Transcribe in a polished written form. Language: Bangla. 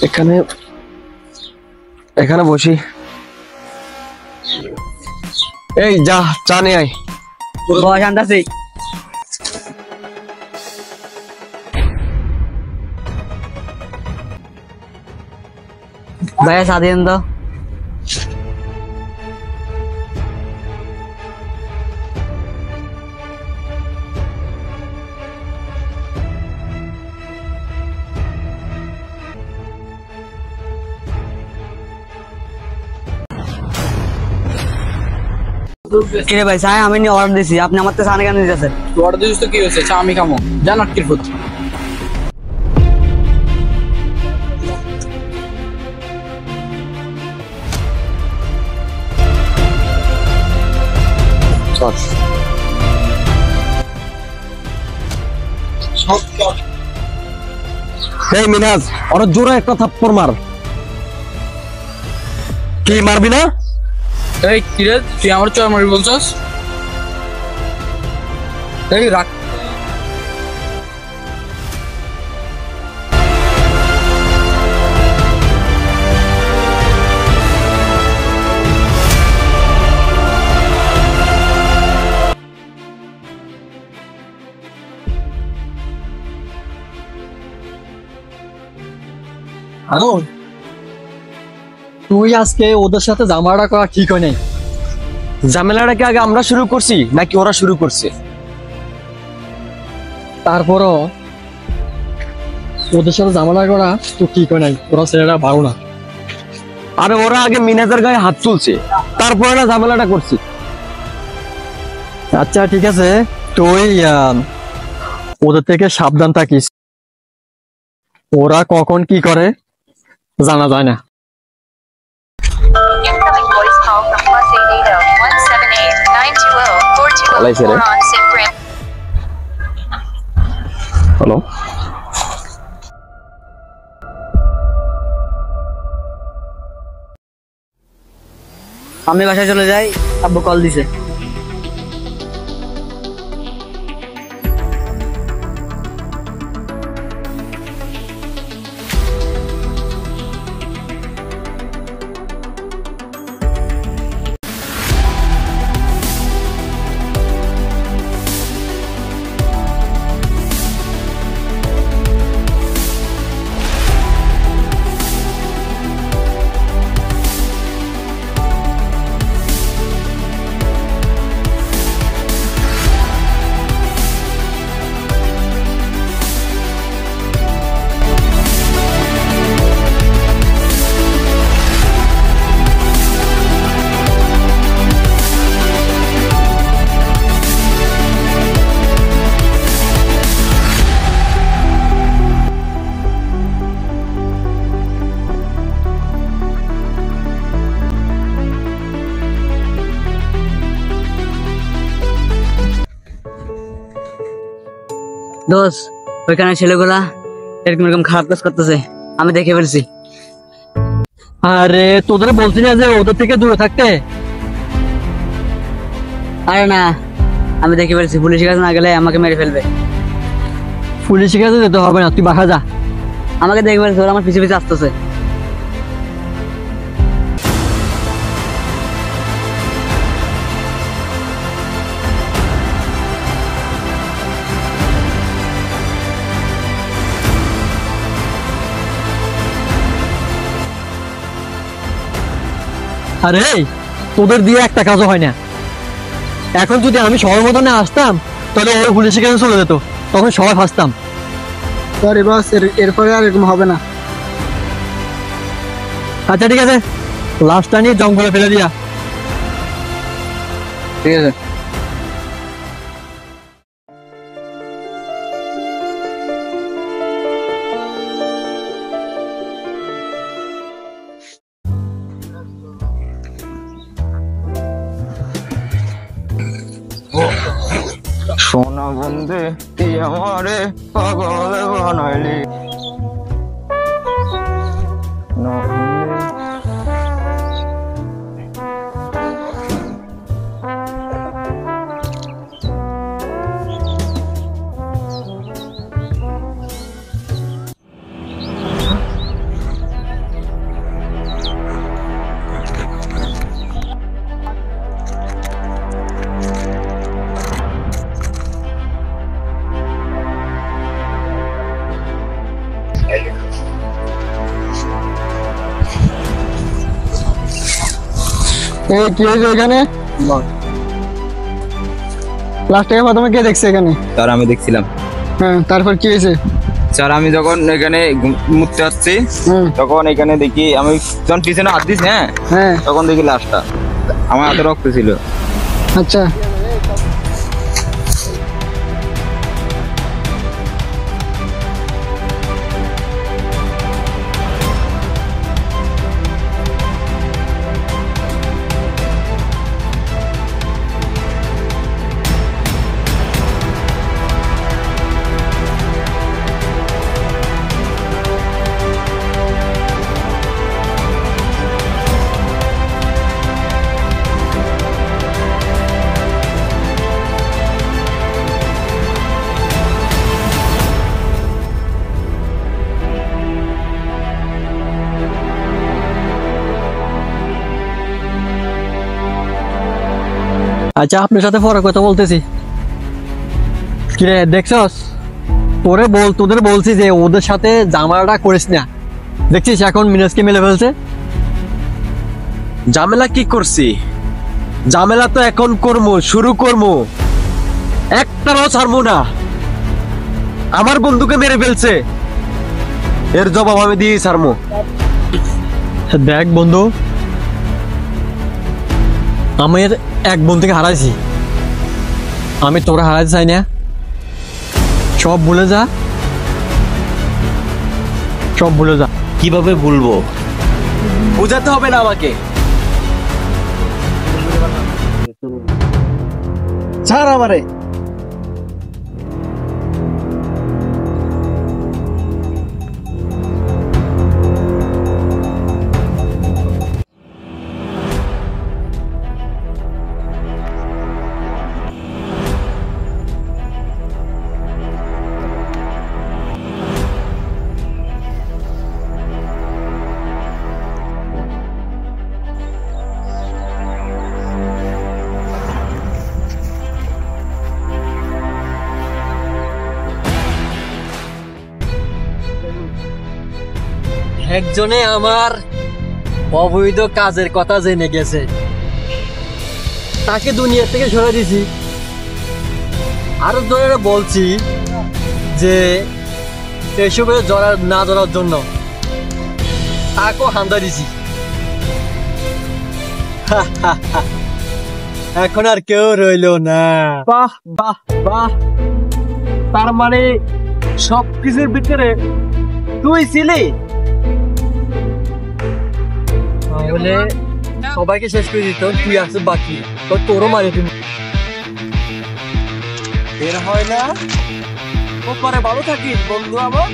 এখানে এখানে বসি। এই যা চা নিয়ে আয়। বস আনতাছি। ভাইয়া চা দিন তো। কিরে ভাই চা আমি অর্ডার দিছি, আপনি আমার তো চা কেন দিতেছেন? অর্ডার দিছিস তো কি হয়েছে, চা আমি খামো, জান আটকির ফুট। এই মিনহাজ, ওরা জোরে একটা থাপ্পড় মার। কি মারবি না? এই কিরে তুই আমার চর মারি বলছস? এই রাখ। হ্যালো, তুই আজকে ওদের সাথে ঝামেলাটা করা ঠিক হয় নাই। ঝামেলাটা কি আগে আমরা শুরু করছি নাকি ওরা শুরু করছে? তারপরও ওদের সাথে ঝামেলা করা তো ঠিক হয় নাই, ওরা ছেলেরা ভালো না। আরে ওরা আগে মিনাজের গায়ে হাত তুলছে, তারপরে না ঝামেলাটা করছি। আচ্ছা ঠিক আছে, তুই ওদের থেকে সাবধান থাকিস, ওরা কখন কি করে জানা যায় না। Incoming voice call from +880-178-920-424 on SIM brand. Hello, আমি বাসায় চলে যাই, আব্বু কল দিছে। দোষ, ওইখানে ছেলেগুলা এরকম এরকম খারাপ কাজ করতেছে, আমি দেখে ফেলছি। আরে তোদের বলছি না যে ওদের থেকে দূরে থাকতে? আরে না, আমি দেখে ফেলছি, পুলিশের কাছে না গেলে আমাকে মেরে ফেলবে। পুলিশের কাছে যেতে হবে না, তুই বাসা যা। আমাকে দেখে ফেলছে, ওরা আমার পিছে পিছে আসতেছে। আরে তোদের দিয়ে একটা কাজও হয় না। এখন যদি আমি সময় মতো না আসতাম তাহলে ওর পুলিশের কাছে চলে যেত, তখন সবাই ফাঁসতাম। সরি বস, এরপরে আর এরকম হবে না। আচ্ছা ঠিক আছে, লাশটা নিয়ে জঙ্গলে ফেলে দিয়া। ঠিক আছে। সোনা বন্ধে তুই আমারে পাগল বানাইলি। এই কি হয়েছে এখানে? লাস্ট থেকে প্রথমে কে দেখছে এখানে? স্যার আমি দেখছিলাম। হ্যাঁ, তারপর কি হয়েছে? স্যার আমি যখন এখানে মুততে আসছি হুম। তখন এখানে দেখি, আমি যখন পিছনে হাত দিস, হ্যাঁ হ্যাঁ, তখন দেখি লাশটা, আমার হাতে রক্ত ছিল। আচ্ছা। আচ্ছা, আপনার সাথে পরে কথা বলতেছি। কিরে দেখছস, তোদের বলছি যে ওদের সাথে ঝামেলাটা করিস না। দেখছিস এখন মিনাজকে মেলে ফেলছে। ঝামেলা কি করছি? ঝামেলা তো এখন করবো, শুরু করবো, একটাও ছাড়বো না। আমার বন্ধুকে মেরে ফেলছে, এর জবাব আমি দিয়ে ছাড়বো। দেখ বন্ধু, আমি এক বন্ধুকে হারাইছি, আমি তোরা হারাইতে চাই না। সব ভুলে যা, সব ভুলে যা। কিভাবে ভুলবো? বোঝাতে হবে না আমাকে। ছাড় আমারে। একজনে আমার অবৈধ কাজের কথা জেনে গেছে, তাকে দুনিয়া থেকে সরে দিছি। আরো জনের বলছি যে এসবে না জড়ার জন্য, তাকেও হান্দা দিছি। এখন আর কেউ রইলো না। বাহ বাহ বাহ, তার মানে সবকিছুর ভিতরে তুই ছিলি? তাহলে সবাইকে শেষ করে দিত, তুই আসতে বাকি, তোরও মারি তুমি। বের হয় না, ও পরে ভালো থাকিস বন্ধু আমার।